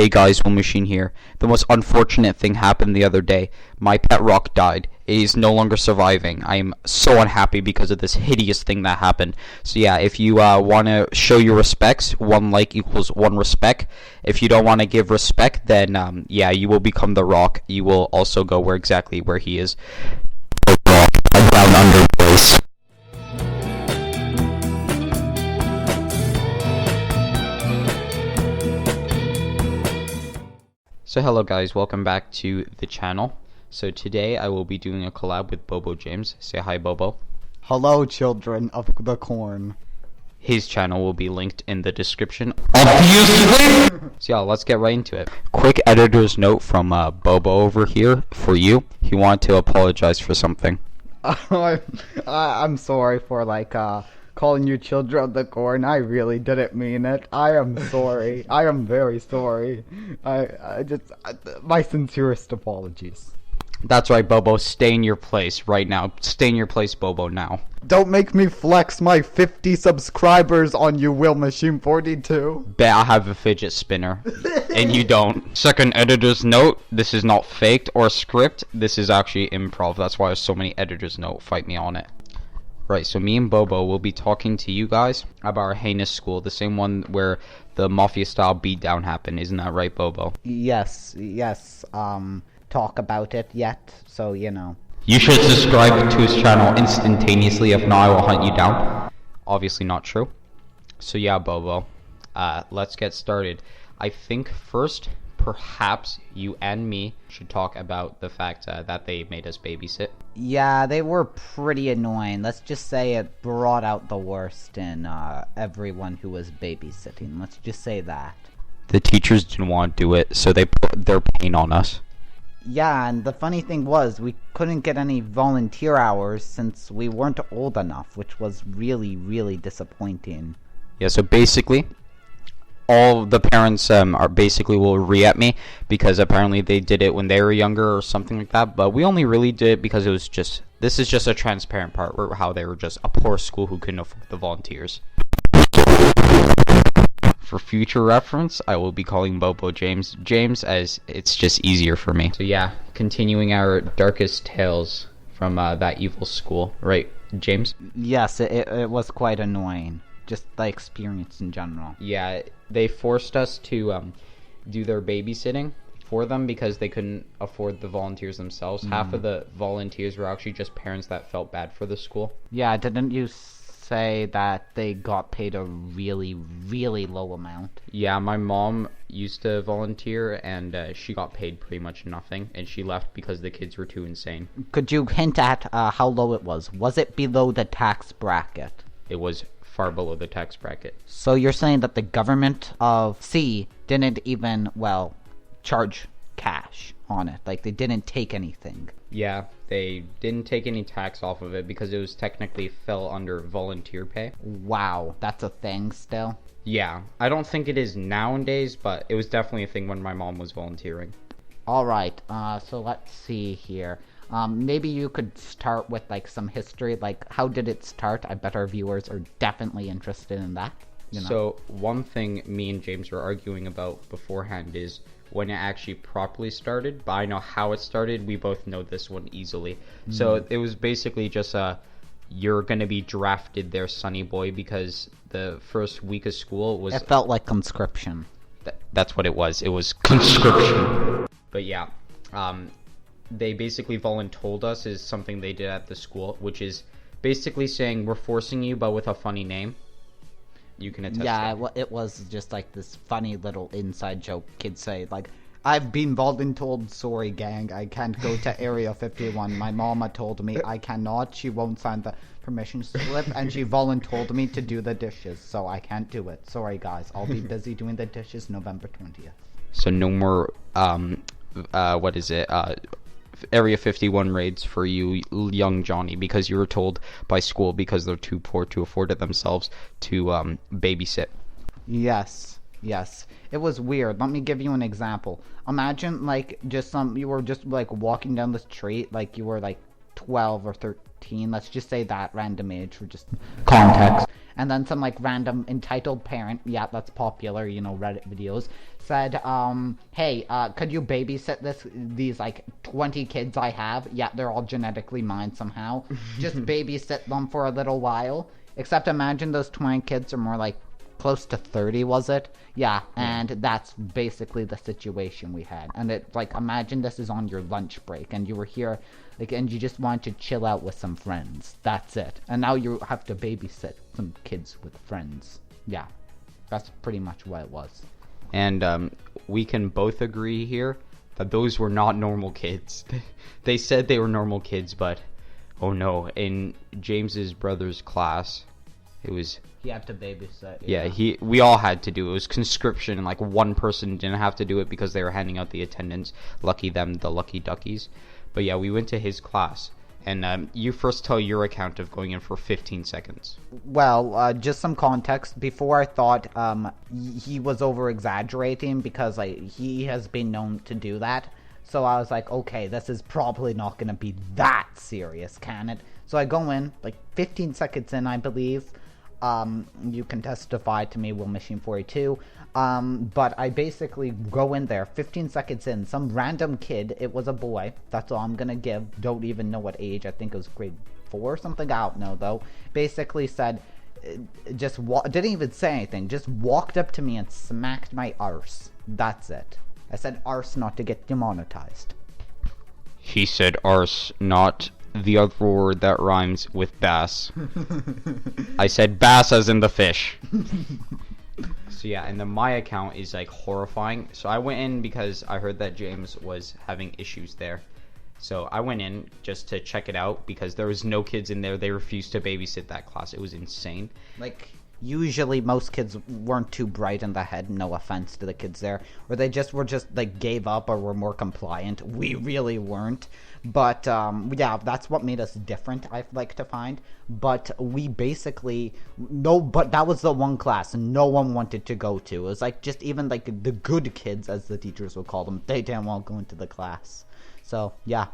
Hey guys, Will Machine here. The most unfortunate thing happened the other day. My pet rock died. It is no longer surviving. I am so unhappy because of this hideous thing that happened. So yeah, if you want to show your respects, 1 like equals 1 respect. If you don't want to give respect, then yeah, you will become the rock. You will also go where he is. Down under place. So hello guys, welcome back to the channel. So today I will be doing a collab with BoboJames. Say hi, Bobo. Hello, children of the corn. His channel will be linked in the description, obviously. So yeah, let's get right into it. Quick editor's note from Bobo over here for you. He wanted to apologize for something. I'm sorry for calling you children of the corn. I really didn't mean it. I am sorry. I am very sorry. My sincerest apologies. That's right, Bobo. Stay in your place right now. Stay in your place, Bobo, now. Don't make me flex my 50 subscribers on you, Will Machine 42. Bet I have a fidget spinner. And you don't. Second editor's note, this is not faked or script. This is actually improv. That's why there's so many editors' note. Fight me on it. Right, so me and Bobo will be talking to you guys about our heinous school, the same one where the mafia-style beatdown happened. Isn't that right, Bobo? Yes. Talk about it yet, so you know. You should subscribe to his channel instantaneously, if not I will hunt you down. Obviously not true. So yeah, Bobo, let's get started. I think first, perhaps you and me should talk about the fact that they made us babysit. Yeah, they were pretty annoying. Let's just say it brought out the worst in everyone who was babysitting. Let's just say that. The teachers didn't want to do it, so they put their pain on us. Yeah, and the funny thing was, we couldn't get any volunteer hours since we weren't old enough, which was really, really disappointing. Yeah, so basically, all the parents will re-at me because apparently they did it when they were younger or something like that, but we only really did it because this is just a transparent part where how they were just a poor school who couldn't afford the volunteers. For future reference, I will be calling BoboJames James, as it's just easier for me. So yeah, continuing our darkest tales from that evil school, right, James? Yes, it was quite annoying. Just the experience in general. Yeah, they forced us to do their babysitting for them because they couldn't afford the volunteers themselves. Half of the volunteers were actually just parents that felt bad for the school. Yeah, didn't you say that they got paid a really, really low amount? Yeah, my mom used to volunteer and she got paid pretty much nothing, and she left because the kids were too insane. Could you hint at how low it was? Was it below the tax bracket? It was far below the tax bracket. So you're saying that the government of C didn't even, charge cash on it? Like, they didn't take anything? Yeah, they didn't take any tax off of it because it was technically fell under volunteer pay. Wow, that's a thing still? Yeah, I don't think it is nowadays, but it was definitely a thing when my mom was volunteering. Alright, so let's see here. Maybe you could start with some history, how did it start? I bet our viewers are definitely interested in that. You know? So one thing me and James were arguing about beforehand is when it actually properly started, but I know how it started. We both know this one easily. So it was basically just you're gonna be drafted there, sonny boy, because the first week of school was... It felt like conscription. That's what it was. It was conscription. But yeah, they basically voluntold us is something they did at the school, which is basically saying we're forcing you, but with a funny name. You can attest. Yeah, it was just this funny little inside joke kids say, I've been voluntold, sorry gang, I can't go to Area 51. My mama told me I cannot, she won't sign the permission slip, and she voluntold me to do the dishes, so I can't do it. Sorry guys, I'll be busy doing the dishes November 20th. So no more, Area 51 raids for you, young Johnny, because you were told by school, because they're too poor to afford it themselves, to babysit. Yes. It was weird. Let me give you an example. Imagine you were just walking down the street, you were 12 or 13. Let's just say that random age for just context. And then some like random entitled parent, yeah, that's popular, you know, Reddit videos, said, hey, could you babysit these like 20 kids I have? Yeah, they're all genetically mine somehow. Just babysit them for a little while. Except imagine those 20 kids are more like close to 30, was it? Yeah, and that's basically the situation we had. And it, like, imagine this is on your lunch break and you were here, like, and you just wanted to chill out with some friends. That's it. And now you have to babysit some kids with friends. Yeah, that's pretty much what it was. And we can both agree here that those were not normal kids. They said they were normal kids, but oh no, in James's brother's class, it was... He had to babysit. Yeah, we all had to do it. It was conscription, and like one person didn't have to do it because they were handing out the attendance. Lucky them, the lucky duckies. But yeah, we went to his class. And you first tell your account of going in for 15 seconds. Well, just some context. Before I thought he was over-exaggerating because like he has been known to do that. So I was like, okay, this is probably not going to be that serious, can it? So I go in, like 15 seconds in, I believe. You can testify to me, Will Machine 42. But I basically go in there, 15 seconds in, some random kid, it was a boy, that's all I'm gonna give, don't even know what age, I think it was grade 4 or something, I don't know though, basically said, didn't even say anything, just walked up to me and smacked my arse. That's it. I said arse not to get demonetized. He said arse, not the other word that rhymes with bass. I said bass as in the fish. So yeah, and then my account is like horrifying. So I went in because I heard that James was having issues there. So I went in just to check it out because there was no kids in there. They refused to babysit that class. It was insane. Like, usually most kids weren't too bright in the head, no offense to the kids there, or they just like gave up or were more compliant. We really weren't. But yeah, that's what made us different, I like to find. But we basically but that was the one class no one wanted to go to. It was like just even like the good kids, as the teachers would call them, they didn't want to go into the class. So yeah.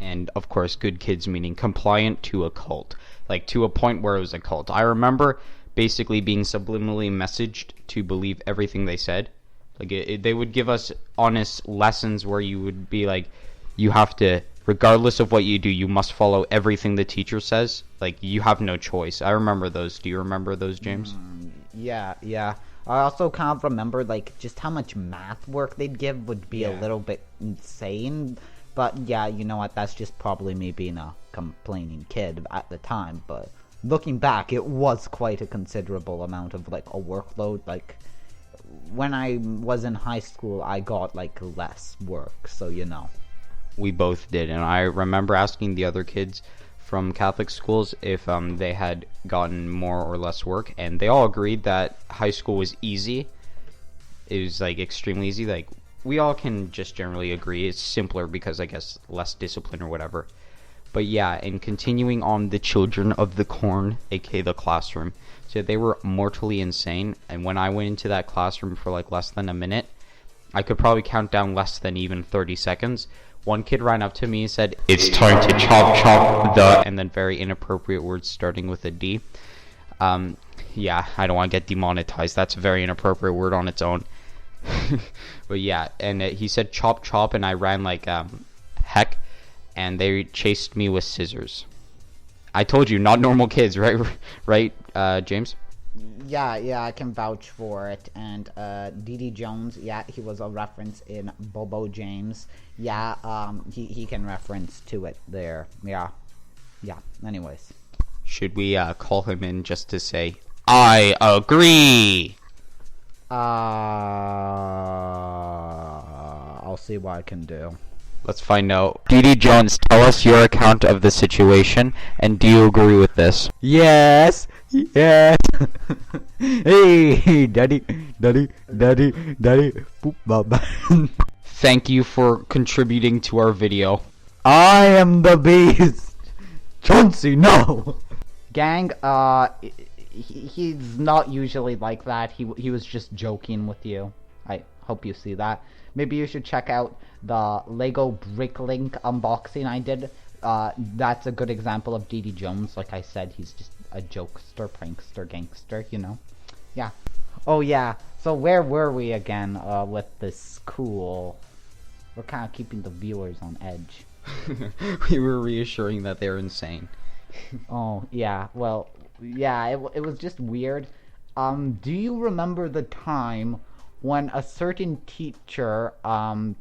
And of course, good kids meaning compliant to a cult, like to a point where it was a cult. I remember basically being subliminally messaged to believe everything they said. Like they would give us honest lessons where you would be like, you have to, regardless of what you do, you must follow everything the teacher says. Like, you have no choice. I remember those. Do you remember those, James? Yeah. I also kind of remember, like, just how much math work they'd give would be a little bit insane. But, yeah, you know what? That's just probably me being a complaining kid at the time. But looking back, it was quite a considerable amount of, like, a workload. Like, when I was in high school, I got, like, less work. So, you know. We both did, and I remember asking the other kids from Catholic schools if they had gotten more or less work, and they all agreed that high school was easy. It was like extremely easy. Like, we all can just generally agree it's simpler because I guess less discipline or whatever. But yeah, and continuing on the children of the corn, aka the classroom, so they were mortally insane, and when I went into that classroom for like less than a minute, I could probably count down less than even 30 seconds. One kid ran up to me and said, "It's time to chop the," and then very inappropriate words starting with a D. Yeah, I don't want to get demonetized. That's a very inappropriate word on its own. But yeah, and he said chop, and I ran like heck, and they chased me with scissors. I told you, not normal kids, right? Right, James? Yeah, I can vouch for it. And D.D. Jones, yeah, he was a reference in BoboJames. Yeah, he can reference to it there. Yeah. Anyways, should we call him in just to say I agree? I'll see what I can do. Let's find out. D.D. Jones, tell us your account of the situation, and do you agree with this? Yes. Hey, daddy. Boop, baba. Thank you for contributing to our video. I am the beast. Chauncey, no. Gang, he's not usually like that. He was just joking with you. I hope you see that. Maybe you should check out the Lego Bricklink unboxing I did. That's a good example of D.D. Jones. Like I said, he's just a jokester, prankster, gangster, you know? Yeah. Oh, yeah. So where were we again with this cool... We're kind of keeping the viewers on edge. We were reassuring that they're insane. Oh, yeah. Well, yeah, it was just weird. Do you remember the time when a certain teacher, I'm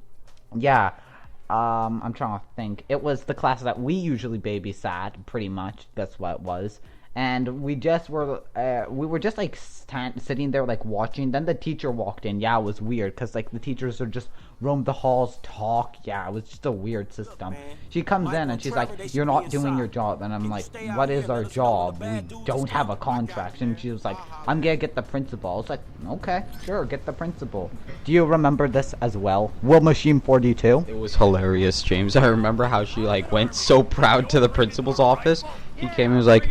trying to think. It was the class that we usually babysat, pretty much. That's what it was. And we were just like sitting there like watching. Then the teacher walked in. Yeah, it was weird because like the teachers would just roam the halls, talk. Yeah, it was just a weird system. She comes in and she's like, "You're not doing your job." And I'm like, "What is our job? We don't have a contract." And she was like, "I'm gonna get the principal." I was like, "Okay, sure, get the principal." Do you remember this as well? Will Machine 42? It was hilarious, James. I remember how she like went so proud to the principal's office. He came and was like,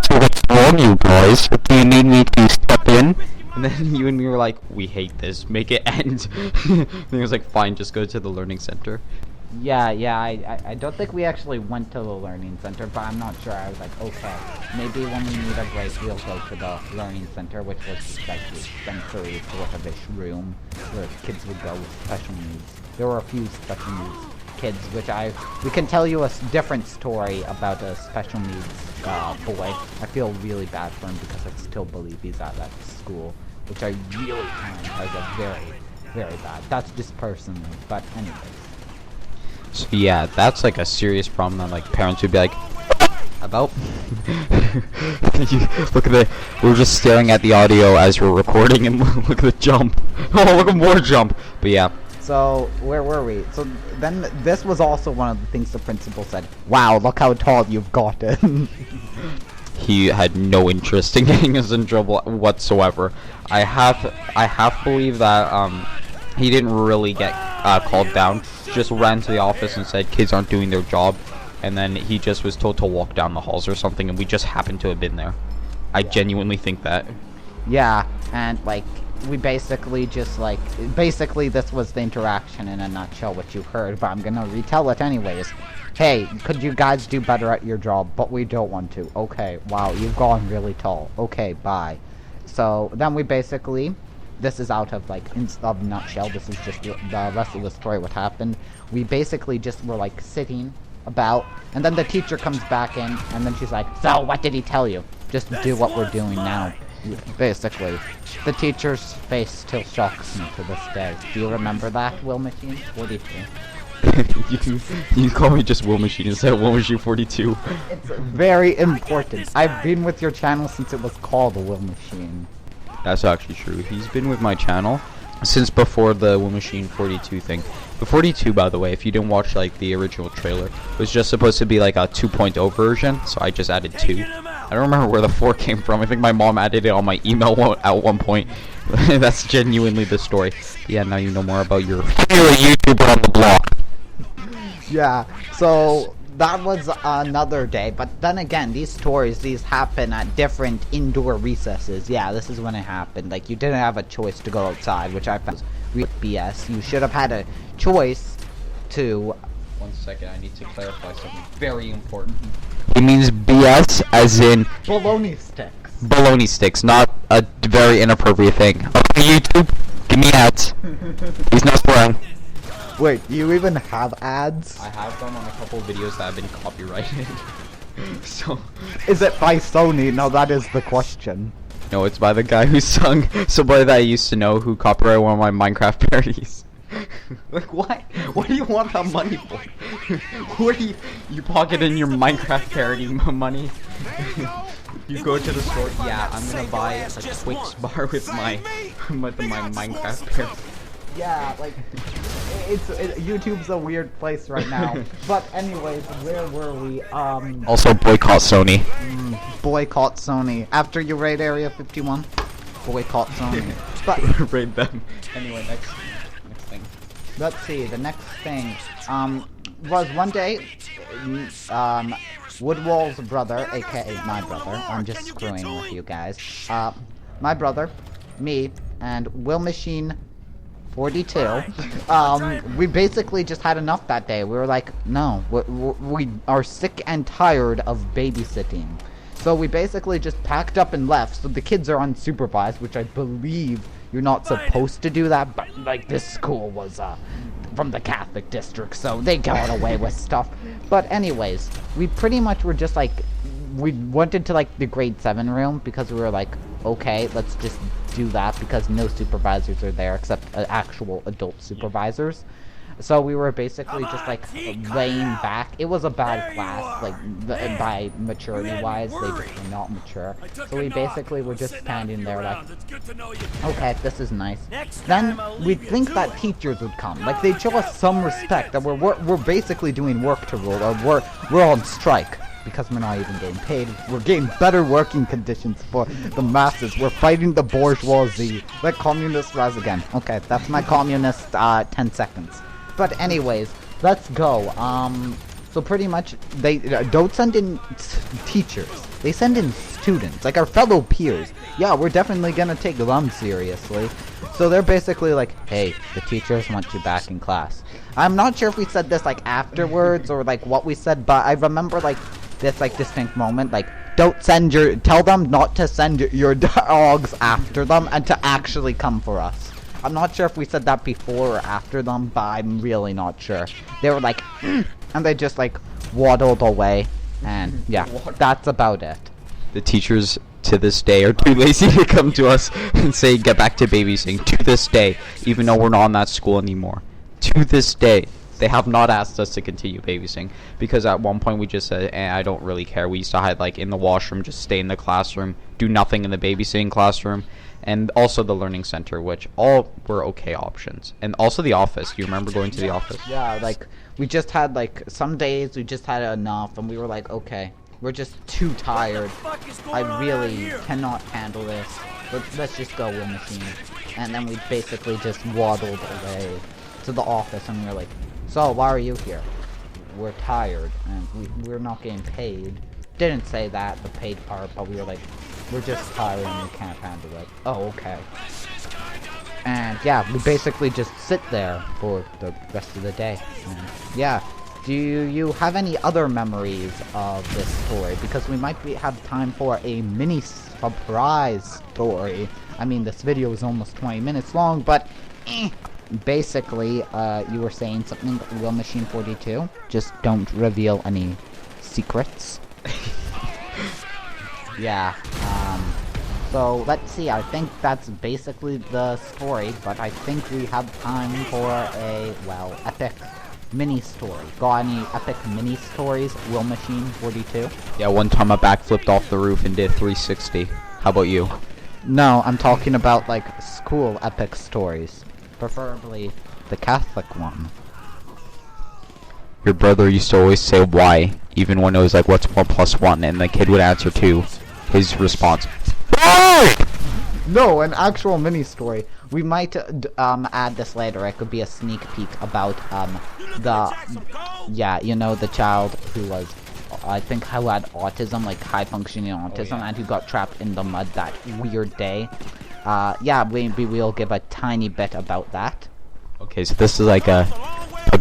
"So what's wrong, you guys? Do you need me to step in?" And then you and me were like, "We hate this. Make it end." And he was like, "Fine, just go to the learning center." Yeah, I don't think we actually went to the learning center, but I'm not sure. I was like, okay, maybe when we need a break, we'll go to the learning center, which was just like the sensory sort of ish room where kids would go with special needs. There were a few special needs kids, which we can tell you a different story about a special needs boy. I feel really bad for him because I still believe he's at that school, which I really find as a very, very bad. That's just personally, but anyways. So yeah, that's like a serious problem that like parents would be like, about. Look at the, we're just staring at the audio as we're recording, and look at the jump. Oh, look at more jump. But yeah. So where were we? So then this was also one of the things the principal said. Wow, look how tall you've gotten. He had no interest in getting us in trouble whatsoever. I have believe that he didn't really get called down. Just ran to the office and said kids aren't doing their job, and then he just was told to walk down the halls or something, and we just happened to have been there. I genuinely think that. Yeah, and like we basically just like this was the interaction in a nutshell, what you heard, but I'm gonna retell it anyways. Hey, could you guys do better at your job? But we don't want to. Okay, wow, you've gone really tall. Okay, bye. So then we basically, this is out of like of nutshell, this is just the rest of the story, what happened. We basically just were like sitting about, and then the teacher comes back in, and then she's like, "So what did he tell you? Just do what we're doing now." Basically, the teacher's face still shocks me to this day. Do you remember that, Will Machine 42? you can call me just Will Machine instead of Will Machine 42. It's very important. I've been with your channel since it was called Will Machine. That's actually true. He's been with my channel since before the Will Machine 42 thing. The 42, by the way, if you didn't watch like the original trailer, was just supposed to be like a 2.0 version, so I just added 2. I don't remember where the 4 came from. I think my mom added it on my email at one point. That's genuinely the story. But yeah, now you know more about your favorite YouTuber on the block. Yeah, so that was another day, but then again, these stories, these happen at different indoor recesses. Yeah, this is when it happened. Like, you didn't have a choice to go outside, which I found was BS. You should have had a choice to... 1 second, I need to clarify something very important. It means BS as in... bologna sticks. Bologna sticks, not a very inappropriate thing. Okay, YouTube, give me ads. He's not swearing. Wait, do you even have ads? I have them on a couple of videos that have been copyrighted. So... Is it by Sony? No, that is the question. No, it's by the guy who sung somebody that I used to know who copyrighted one of my Minecraft parodies. Like, what? What do you want that money for? What are you pocketing your Minecraft parody money? You go to the store, yeah, I'm gonna buy a Twix bar with my Minecraft parody. Yeah, like, YouTube's a weird place right now. But anyways, where were we? Also boycott Sony. Boycott Sony. After you raid Area 51, boycott Sony. But Raid them. Anyway, next thing. let's see, the next thing, was one day, Woodwall's brother, aka my brother, I'm just screwing with you guys, my brother, me, and Will Machine 42, we basically just had enough that day. We were like, no, we are sick and tired of babysitting. So we basically just packed up and left. So the kids are unsupervised, which I believe you're not supposed to do that. But like this school was from the Catholic district, so they got away with stuff. But anyways, we pretty much were just like, we went into like the grade 7 room because we were like, okay, let's just do that because no supervisors are there except actual adult supervisors. So we were basically just like laying back. It was a bad class, like by maturity wise, they just were not mature. So we basically were just standing there like, okay, this is nice. Then we'd think that teachers would come, like they'd show us some respect that we're basically doing work to rule, or we're on strike. Because we're not even getting paid, we're getting better working conditions for the masses. We're fighting the bourgeoisie. Let communists rise again. Okay, that's my communist 10 seconds. But anyways, let's go. So pretty much, they don't send in teachers. They send in students, like our fellow peers. Yeah, we're definitely gonna take them seriously. So they're basically like, hey, the teachers want you back in class. I'm not sure if we said this like afterwards or like what we said, but I remember like this like distinct moment, like tell them not to send your dogs after them and to actually come for us. I'm not sure if we said that before or after them, but I'm really not sure. They were like, and they just like waddled away, and yeah, that's about it. The teachers to this day are too lazy to come to us and say get back to babysitting. To this day, even though we're not in that school anymore, to this day, they have not asked us to continue babysitting, because at one point we just said, I don't really care. We used to hide like in the washroom, just stay in the classroom, do nothing in the babysitting classroom, and also the learning center, which all were okay options. And also the office. Do you remember going to the office? Yeah, like we just had like some days we just had enough, and we were like, okay, we're just too tired. I really cannot handle this. Let's just go, Will Machine. And then we basically just waddled away to the office, and we were like, so why are you here? We're tired, and we're not getting paid. Didn't say that, the paid part, but we were like, we're just tired and we can't handle it. Oh, okay. And yeah, we basically just sit there for the rest of the day. And yeah, do you have any other memories of this story? Because we might have time for a mini surprise story. I mean, this video is almost 20 minutes long, but basically, you were saying something, Will Machine 42. Just don't reveal any secrets. Yeah, so let's see, I think that's basically the story, but I think we have time for a, well, epic mini-story. Got any epic mini-stories, Will Machine 42? Yeah, one time I backflipped off the roof and did 360. How about you? No, I'm talking about, like, school epic stories. Preferably the Catholic one. Your brother used to always say why, even when it was like, what's 1 + 1, and the kid would answer 2. His response, why? No, an actual mini story. We might add this later. It could be a sneak peek about the child who was, I think, who had autism, like high functioning autism, and who got trapped in the mud that weird day. Yeah, maybe we'll give a tiny bit about that. Okay, so this is like a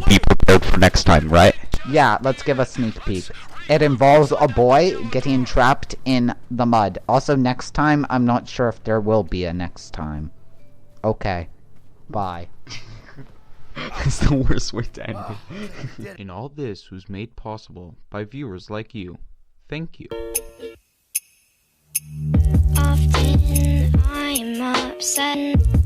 be prepared for next time, right? Yeah, let's give a sneak peek. It involves a boy getting trapped in the mud. Also, next time, I'm not sure if there will be a next time. Okay. Bye. It's the worst way to end it. And all this was made possible by viewers like you. Thank you. Often I'm upset.